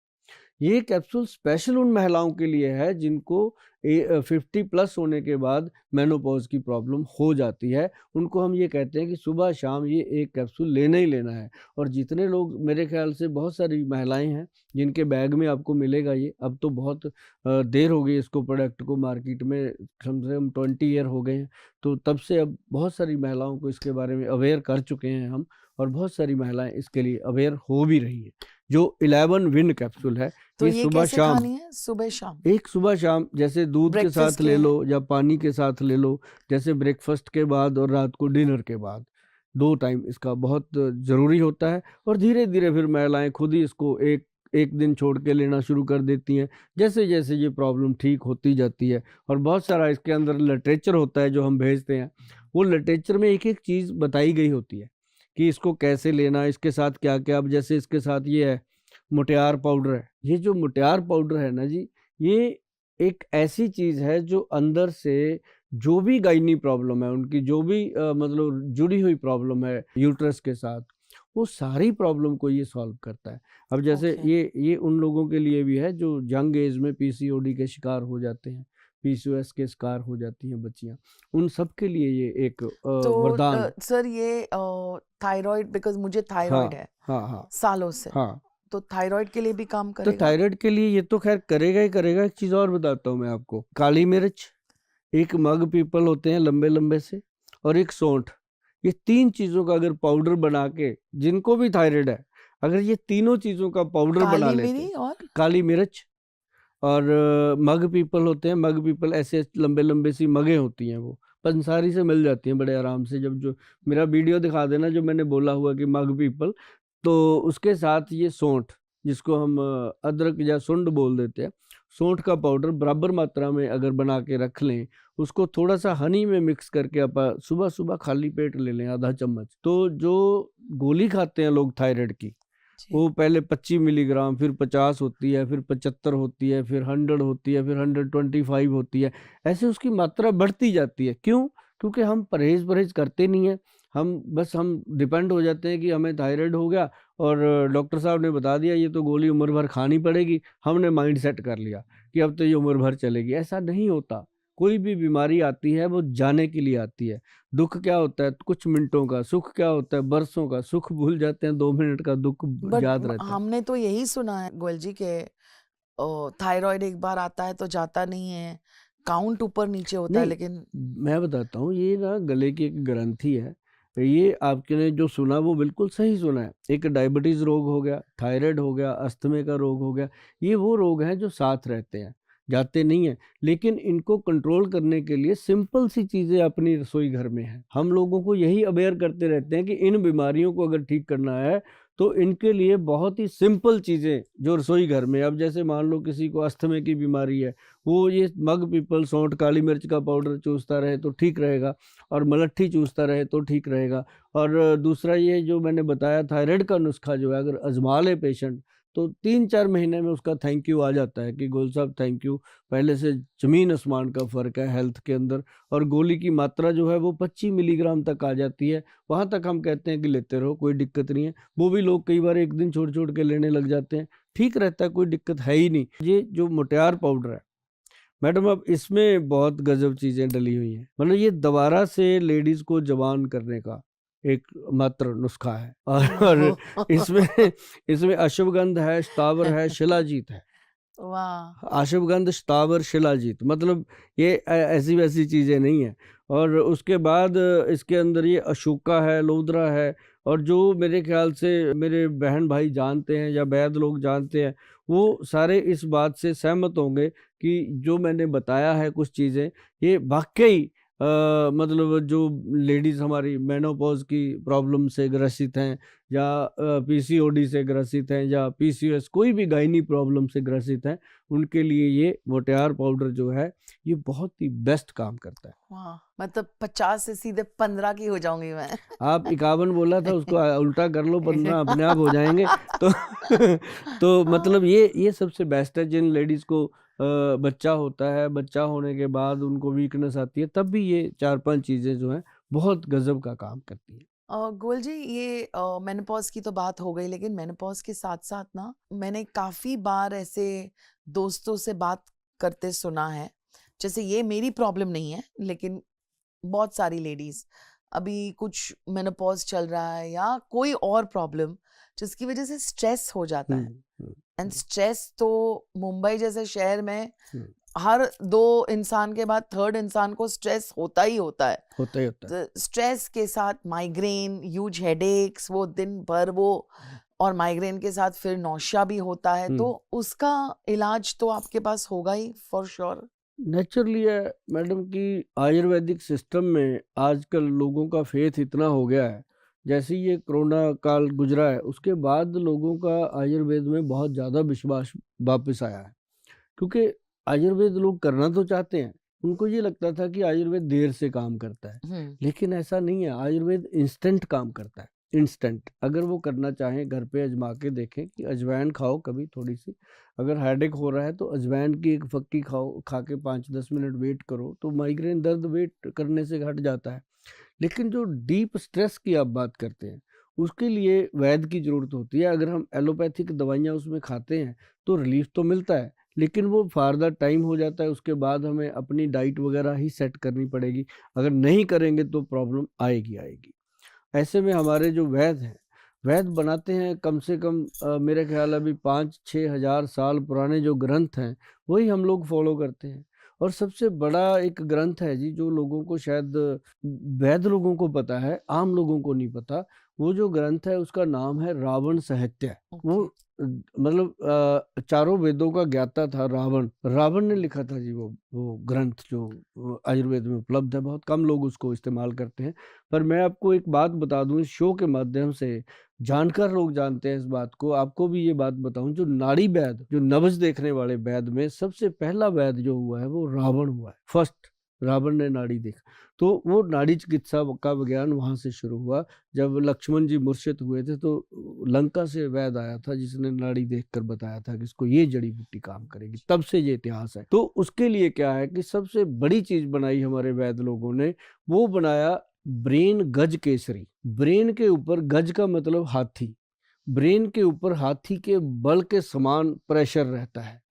Speaker 1: ये कैप्सूल स्पेशल उन महिलाओं के लिए है जिनको 50 प्लस होने के बाद मेनोपॉज की प्रॉब्लम हो जाती है। उनको हम ये कहते हैं कि सुबह शाम ये एक कैप्सूल लेना ही लेना है। और जितने लोग, मेरे ख्याल से बहुत सारी महिलाएं हैं जिनके बैग में आपको मिलेगा ये। अब तो बहुत देर हो गई इसको प्रोडक्ट को मार्केट में, कम से कम 20 ईयर हो गए हैं। तो तब से अब बहुत सारी महिलाओं को इसके बारे में अवेयर कर चुके हैं हम, और बहुत सारी महिलाएं इसके लिए अवेयर हो भी रही हैं। जो 11 विन कैप्सूल है,
Speaker 2: तो
Speaker 1: ये
Speaker 2: ये
Speaker 1: सुबह
Speaker 2: कैसे
Speaker 1: शाम,
Speaker 2: खानी है? सुबह शाम
Speaker 1: एक सुबह शाम, जैसे दूध के
Speaker 2: ब्रेकफास्ट
Speaker 1: साथ ले
Speaker 2: के?
Speaker 1: लो या पानी के साथ ले लो, जैसे ब्रेकफास्ट के बाद और रात को डिनर के बाद, 2 टाइम इसका बहुत ज़रूरी होता है। और धीरे धीरे फिर महिलाएं खुद ही इसको एक एक दिन छोड़ के लेना शुरू कर देती हैं, जैसे जैसे ये प्रॉब्लम ठीक होती जाती है। और बहुत सारा इसके अंदर लिटरेचर होता है जो हम भेजते हैं, वो लिटरेचर में एक एक चीज़ बताई गई होती है कि इसको कैसे लेना, इसके साथ क्या क्या। अब जैसे इसके साथ ये है मुटियार पाउडर है। ये जो मुटियार पाउडर है ना जी, ये एक ऐसी चीज़ है जो अंदर से जो भी गायनी प्रॉब्लम है उनकी, जो भी मतलब जुड़ी हुई प्रॉब्लम है यूट्रस के साथ, वो सारी प्रॉब्लम को ये सॉल्व करता है। अब जैसे
Speaker 2: ओके।
Speaker 1: ये उन लोगों के लिए भी है जो यंग एज में पीसीओडी के शिकार हो जाते हैं, पीसीओएस के शिकार हो जाती हैं बच्चियां, उन सब के लिए ये एक
Speaker 2: तो
Speaker 1: वरदान।
Speaker 2: सर ये थायराइड, बिकॉज मुझे थायराइड
Speaker 1: हाँ
Speaker 2: है
Speaker 1: हाँ हाँ
Speaker 2: सालों से,
Speaker 1: हाँ।
Speaker 2: तो थायराइड के लिए भी काम
Speaker 1: तो
Speaker 2: करेगा?
Speaker 1: थायराइड के लिए ये तो खैर करेगा ही करेगा। एक चीज़ और बताता हूँ मैं आपको, काली मिर्च, एक मग पीपल होते हैं लंबे लंबे से, और एक सौंठ, ये 3 चीज़ों का अगर पाउडर बना के, जिनको भी थायराइड है, अगर ये तीनों चीज़ों का पाउडर बना
Speaker 2: काली
Speaker 1: लेते
Speaker 2: मिरी
Speaker 1: हैं,
Speaker 2: और
Speaker 1: काली मिर्च और मग पीपल होते हैं। मग पीपल ऐसे लंबे लंबे सी मगे होती हैं, वो पंसारी से मिल जाती हैं बड़े आराम से। जब जो मेरा वीडियो दिखा देना जो मैंने बोला हुआ कि मग पीपल, तो उसके साथ ये सौंठ, जिसको हम अदरक या सुंड बोल देते हैं, सौंठ का पाउडर बराबर मात्रा में अगर बना के रख लें, उसको थोड़ा सा हनी में मिक्स करके आप सुबह सुबह खाली पेट ले लें आधा चम्मच। तो जो गोली खाते हैं लोग थायराइड की,
Speaker 2: जी।
Speaker 1: वो पहले 25 मिलीग्राम, फिर 50 होती है, फिर 75 होती है, फिर 100 होती है, फिर 125 होती है, ऐसे उसकी मात्रा बढ़ती जाती है। क्यों? क्योंकि हम परहेज करते नहीं हैं। हम डिपेंड हो जाते हैं कि हमें थायराइड हो गया और डॉक्टर साहब ने बता दिया ये तो गोली उम्र भर खानी पड़ेगी, हमने माइंड सेट कर लिया कि अब तो ये उम्र भर चलेगी। ऐसा नहीं होता। कोई भी बीमारी आती है वो जाने के लिए आती है। दुख क्या होता है? कुछ मिनटों का। सुख क्या होता है? बरसों का। सुख भूल जाते हैं, 2 मिनट का दुख
Speaker 2: बट
Speaker 1: याद रहता है।
Speaker 2: हमने तो यही सुना है गोयल जी के थायराइड एक बार आता है तो जाता नहीं है, काउंट ऊपर नीचे होता है,
Speaker 1: नहीं,
Speaker 2: लेकिन
Speaker 1: मैं बताता हूँ, ये ना गले की एक ग्रंथि है। ये आपके ने जो सुना वो बिल्कुल सही सुना है। एक डायबिटीज रोग हो गया, थायराइड हो गया, अस्थमे का रोग हो गया, ये वो रोग हैं जो साथ रहते हैं, जाते नहीं हैं। लेकिन इनको कंट्रोल करने के लिए सिंपल सी चीज़ें अपनी रसोई घर में हैं। हम लोगों को यही अवेयर करते रहते हैं कि इन बीमारियों को अगर ठीक करना है तो इनके लिए बहुत ही सिंपल चीज़ें जो रसोई घर में, अब जैसे मान लो किसी को अस्थमे की बीमारी है, वो ये मग पीपल, सौंठ, काली मिर्च का पाउडर चूसता रहे तो ठीक रहेगा, और मलट्ठी चूसता रहे तो ठीक रहेगा। और दूसरा ये जो मैंने बताया थायराइड का नुस्खा जो है, अगर आजमा ले पेशेंट तो 3-4 महीने में उसका थैंक यू आ जाता है कि गोल साहब थैंक यू, पहले से ज़मीन आसमान का फ़र्क है हेल्थ के अंदर। और गोली की मात्रा जो है वो 25 मिलीग्राम तक आ जाती है। वहाँ तक हम कहते हैं कि लेते रहो, कोई दिक्कत नहीं है। वो भी लोग कई बार एक दिन छोड़ छोड़ के लेने लग जाते हैं, ठीक रहता है, कोई दिक्कत है ही नहीं। ये जो मुटियार पाउडर है मैडम, अब इसमें बहुत गजब चीज़ें डली हुई हैं। मतलब ये दोबारा से लेडीज़ को जवान करने का एक मात्र नुस्खा है। और इसमें अश्वगंध है, शतावर है, शिलाजीत है।
Speaker 2: वाह,
Speaker 1: अश्वगंध, शतावर, शिलाजीत, मतलब ये ऐसी वैसी चीज़ें नहीं है। और उसके बाद इसके अंदर ये अशोका है, लोदरा है, और जो मेरे ख्याल से मेरे बहन भाई जानते हैं या वैद लोग जानते हैं, वो सारे इस बात से सहमत होंगे कि जो मैंने बताया है कुछ चीज़ें, ये वाकई मतलब जो लेडीज़ हमारी मेनोपॉज की प्रॉब्लम से ग्रसित हैं, या पीसीओडी से ग्रसित हैं, या पीसीओएस, कोई भी गायनी प्रॉब्लम से ग्रसित हैं, उनके लिए ये मोटियार पाउडर जो है ये बहुत ही बेस्ट काम करता है।
Speaker 2: वाह, मतलब 50 से सीधे 15 की हो जाऊंगी मैं।
Speaker 1: आप 51 बोला था, उसको उल्टा कर लो, 15 अपने आप हो जाएंगे। तो तो मतलब ये सबसे बेस्ट है। जिन लेडीज़ को बच्चा होता है, बच्चा होने के बाद उनको वीकनेस आती है, तब भी ये 4-5 चीज़ें जो हैं बहुत गजब का काम करती है।
Speaker 2: गोयल जी, ये मेनोपॉज की तो बात हो गई, लेकिन मेनोपॉज के साथ साथ ना मैंने काफी बार ऐसे दोस्तों से बात करते सुना है, जैसे ये मेरी प्रॉब्लम नहीं है लेकिन बहुत सारी लेडीज अभी कुछ मेनोपॉज चल रहा है या कोई और प्रॉब्लम जिसकी वजह से स्ट्रेस हो जाता है। एंड स्ट्रेस तो मुंबई जैसे शहर में हर 2 इंसान के बाद 3rd इंसान को स्ट्रेस होता ही होता है।
Speaker 1: होता ही होता है।
Speaker 2: स्ट्रेस के साथ माइग्रेन, ह्यूज हेडेक्स, वो दिन भर वो, और माइग्रेन के साथ फिर नौशिया भी होता है, तो उसका इलाज तो आपके पास होगा ही फॉर श्योर।
Speaker 1: नेचुरली है मैडम कि आयुर्वेदिक सिस्टम में आजकल लोगों का फेथ इतना हो गया है, जैसे ये कोरोना काल गुजरा है उसके बाद लोगों का आयुर्वेद में बहुत ज़्यादा विश्वास वापस आया है। क्योंकि आयुर्वेद लोग करना तो चाहते हैं, उनको ये लगता था कि आयुर्वेद देर से काम करता है, लेकिन ऐसा नहीं है। आयुर्वेद इंस्टेंट काम करता है, इंस्टेंट। अगर वो करना चाहें घर पे आजमा के देखें कि अजवाइन खाओ कभी थोड़ी सी, अगर हेडेक हो रहा है तो अजवाइन की एक फक्की खाओ, खा के 5-10 मिनट वेट करो तो माइग्रेन दर्द वेट करने से घट जाता है। लेकिन जो डीप स्ट्रेस की आप बात करते हैं उसके लिए वैद्य की ज़रूरत होती है। अगर हम एलोपैथिक दवाइयाँ उसमें खाते हैं तो रिलीफ तो मिलता है, लेकिन वो फार्दर टाइम हो जाता है। उसके बाद हमें अपनी डाइट वगैरह ही सेट करनी पड़ेगी। अगर नहीं करेंगे तो प्रॉब्लम आएगी आएगी। ऐसे में हमारे जो वैद्य हैं, वैद्य बनाते हैं कम से कम मेरे ख्याल अभी 5-6 हज़ार साल पुराने जो ग्रंथ हैं वही हम लोग फॉलो करते हैं। और सबसे बड़ा एक ग्रंथ है जी जो लोगों को शायद वैद्य लोगों को पता है, आम लोगों को नहीं पता। वो जो ग्रंथ है उसका नाम है रावण साहित्य। वो मतलब चारों वेदों का ज्ञाता था रावण। रावण ने लिखा था जी वो ग्रंथ जो आयुर्वेद में उपलब्ध है। बहुत कम लोग उसको इस्तेमाल करते हैं। पर मैं आपको एक बात बता दूं, इस शो के माध्यम से जानकार लोग जानते हैं इस बात को। आपको भी ये बात बताऊं, जो नाड़ी वैद्य, जो नब्ज देखने वाले वैद्य में सबसे पहला वैद्य जो हुआ है वो रावण हुआ है। फर्स्ट रावण ने नाड़ी देखा। तो वो नाड़ी चिकित्सा का विज्ञान वहां से शुरू हुआ। जब लक्ष्मण जी मूर्छित हुए थे तो लंका से वैद्य आया था जिसने नाड़ी देखकर बताया था कि इसको ये जड़ी बूटी काम करेगी। तब से ये इतिहास है। तो उसके लिए क्या है कि सबसे बड़ी चीज बनाई हमारे वैद्य लोगों ने, वो बनाया ब्रेन गज केसरी। ब्रेन के ऊपर, गज का मतलब हाथी, ब्रेन के ऊपर हाथी के बल के समान प्रेशर रहता है,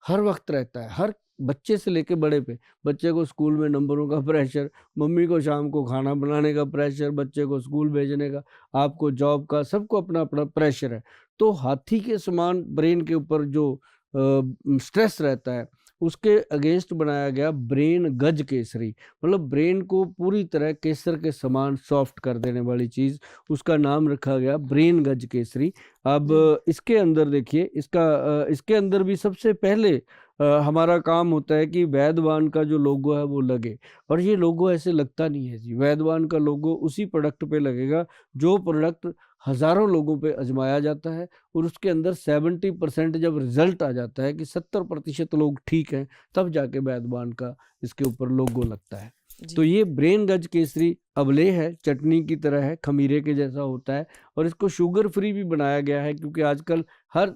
Speaker 1: हर वक्त रहता है। हर बच्चे से लेके बड़े पे, बच्चे को स्कूल में नंबरों का प्रेशर, मम्मी को शाम को खाना बनाने का प्रेशर, बच्चे को स्कूल भेजने का, आपको जॉब का, सबको अपना अपना प्रेशर है। तो हाथी के समान ब्रेन के ऊपर जो स्ट्रेस रहता है उसके अगेंस्ट बनाया गया ब्रेन गज केसरी। मतलब ब्रेन को पूरी तरह केसर के समान सॉफ्ट कर देने वाली चीज, उसका नाम रखा गया ब्रेन गज केसरी। अब इसके अंदर देखिए, इसके अंदर भी सबसे पहले हमारा काम होता है कि वैद्यवान का जो लोगो है वो लगे। और ये लोगो ऐसे लगता नहीं है जी। वैद्यवान का लोगो उसी प्रोडक्ट पे लगेगा जो प्रोडक्ट हजारों लोगों पे आजमाया जाता है, और उसके अंदर 70% जब रिजल्ट आ जाता है कि 70% लोग ठीक हैं, तब जाके वैद्यवान का इसके ऊपर लोगो लगता है। तो ये ब्रेन गज केसरी अवले है, चटनी की तरह है, खमीरे के जैसा होता है। और इसको शुगर फ्री भी बनाया गया है क्योंकि आजकल हर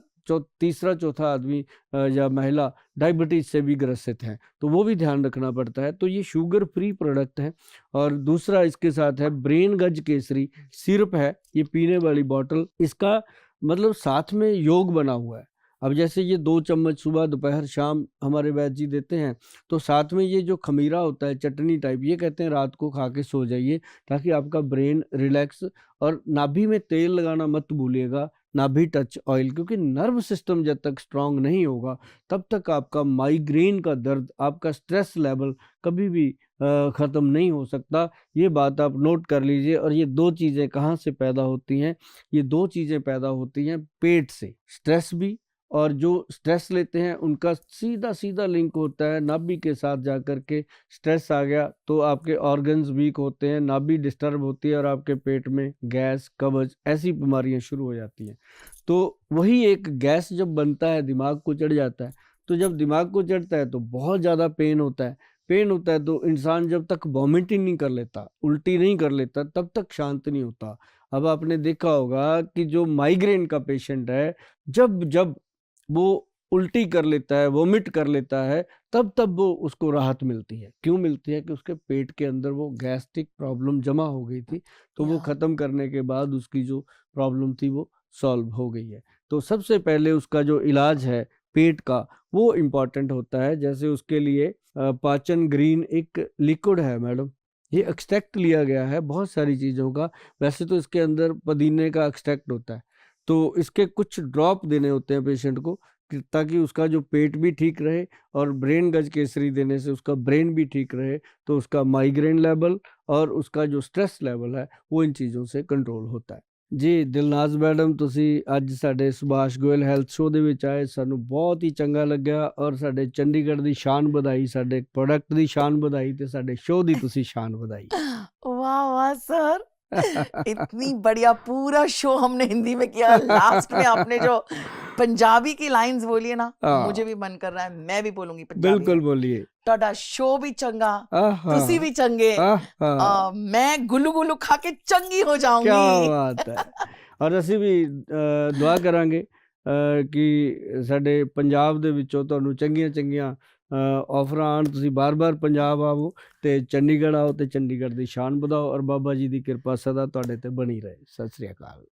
Speaker 1: तीसरा चौथा आदमी या महिला डायबिटीज से भी ग्रसित हैं, तो वो भी ध्यान रखना पड़ता है। तो ये शुगर फ्री प्रोडक्ट है। और दूसरा इसके साथ है ब्रेन गज केसरी सिरप है, ये पीने वाली बॉटल। इसका मतलब साथ में योग बना हुआ है। अब जैसे ये 2 चम्मच सुबह दोपहर शाम हमारे वैद्य जी देते हैं, तो साथ में ये जो खमीरा होता है चटनी टाइप, ये कहते हैं रात को खा के सो जाइए ताकि आपका ब्रेन रिलैक्स। और नाभि में तेल लगाना मत भूलिएगा, नाभि टच ऑयल, क्योंकि नर्व सिस्टम जब तक स्ट्रांग नहीं होगा तब तक आपका माइग्रेन का दर्द, आपका स्ट्रेस लेवल कभी भी ख़त्म नहीं हो सकता। ये बात आप नोट कर लीजिए। और ये 2 चीज़ें कहाँ से पैदा होती हैं? ये 2 चीज़ें पैदा होती हैं पेट से। स्ट्रेस भी, और जो स्ट्रेस लेते हैं उनका सीधा सीधा लिंक होता है नाभि के साथ जाकर के। स्ट्रेस आ गया तो आपके ऑर्गन्स वीक होते हैं, नाभि डिस्टर्ब होती है और आपके पेट में गैस, कब्ज, ऐसी बीमारियां शुरू हो जाती हैं। तो वही एक गैस जब बनता है दिमाग को चढ़ जाता है, तो जब दिमाग को चढ़ता है तो बहुत ज़्यादा पेन होता है। पेन होता है तो इंसान जब तक वॉमिट ही नहीं कर लेता, उल्टी नहीं कर लेता, तब तक शांत नहीं होता। अब आपने देखा होगा कि जो माइग्रेन का पेशेंट है, जब जब वो उल्टी कर लेता है, वोमिट कर लेता है, तब वो उसको राहत मिलती है। क्यों मिलती है? कि उसके पेट के अंदर वो गैस्ट्रिक प्रॉब्लम जमा हो गई थी, तो वो
Speaker 2: या
Speaker 1: ख़त्म करने के बाद उसकी जो प्रॉब्लम थी वो सॉल्व हो गई है। तो सबसे पहले उसका जो इलाज है पेट का, वो इम्पोर्टेंट होता है। जैसे उसके लिए पाचन ग्रीन एक लिक्विड है मैडम, ये एक्सट्रैक्ट लिया गया है बहुत सारी चीज़ों का। वैसे तो इसके अंदर पुदीने का एक्सट्रैक्ट होता है, तो इसके कुछ ड्रॉप देने होते हैं पेशेंट को ताकि उसका जो पेट भी ठीक रहे, और ब्रेन गज केसरी देने से उसका ब्रेन भी ठीक रहे, तो उसका माइग्रेन लेवल और उसका जो स्ट्रेस लेवल है वो इन चीज़ों से कंट्रोल होता है। जी दिलनाज मैडम, ਤੁਸੀਂ ਅੱਜ ਸਾਡੇ ਸੁਭਾਸ਼ ਗੋਇਲ ਹੈਲਥ ਸ਼ੋਅ ਦੇ ਵਿੱਚ ਆਏ, ਸਾਨੂੰ ਬਹੁਤ ਹੀ ਚੰਗਾ ਲੱਗਿਆ, ਔਰ ਸਾਡੇ ਚੰਡੀਗੜ੍ਹ ਦੀ ਸ਼ਾਨ ਵਧਾਈ, ਸਾਡੇ ਪ੍ਰੋਡਕਟ ਦੀ ਸ਼ਾਨ ਵਧਾਈ ਤੇ ਸਾਡੇ ਸ਼ੋਅ ਦੀ ਤੁਸੀਂ ਸ਼ਾਨ ਵਧਾਈ।
Speaker 2: वाह वाह सर, इतनी बढ़िया पूरा शो हमने हिंदी में किया। लास्ट में आपने जो पंजाबी की लाइंस बोली है ना, मुझे
Speaker 1: हाँ
Speaker 2: भी मन कर रहा है मैं भी बोलूंगी पंजाबी
Speaker 1: बिल्कुल
Speaker 2: में।
Speaker 1: बोलिए।
Speaker 2: ਤੁਹਾਡਾ शो भी चंगा,
Speaker 1: आहा,
Speaker 2: तुसी भी चंगे,
Speaker 1: आहा,
Speaker 2: मैं गुल्लू गुल्लू खा के चंगी हो
Speaker 1: क्या
Speaker 2: जाऊंगी।
Speaker 1: बात है। ਔਰ ਅਸੀਂ ਵੀ ਦੁਆ ਕਰਾਂਗੇ ਕਿ ਸਾਡੇ ਪੰਜਾਬ ਦੇ ਵਿੱਚੋਂ ਤੁਹਾਨੂੰ ਚੰਗੀਆਂ ਚੰਗੀਆਂ ਆਫਰਾਂ ਆਉਣ, ਤੁਸੀਂ ਬਾਰ-ਬਾਰ ਪੰਜਾਬ ਆਵੋ ਤੇ ਚੰਡੀਗੜ੍ਹ ਆਓ ਤੇ ਚੰਡੀਗੜ੍ਹ ਦੀ ਸ਼ਾਨ ਵਧਾਓ, ਔਰ ਬਾਬਾ ਜੀ ਦੀ ਕਿਰਪਾ ਸਦਾ ਤੁਹਾਡੇ ਤੇ ਬਣੀ ਰਹੇ। ਸਤਿ ਸ੍ਰੀ ਅਕਾਲ।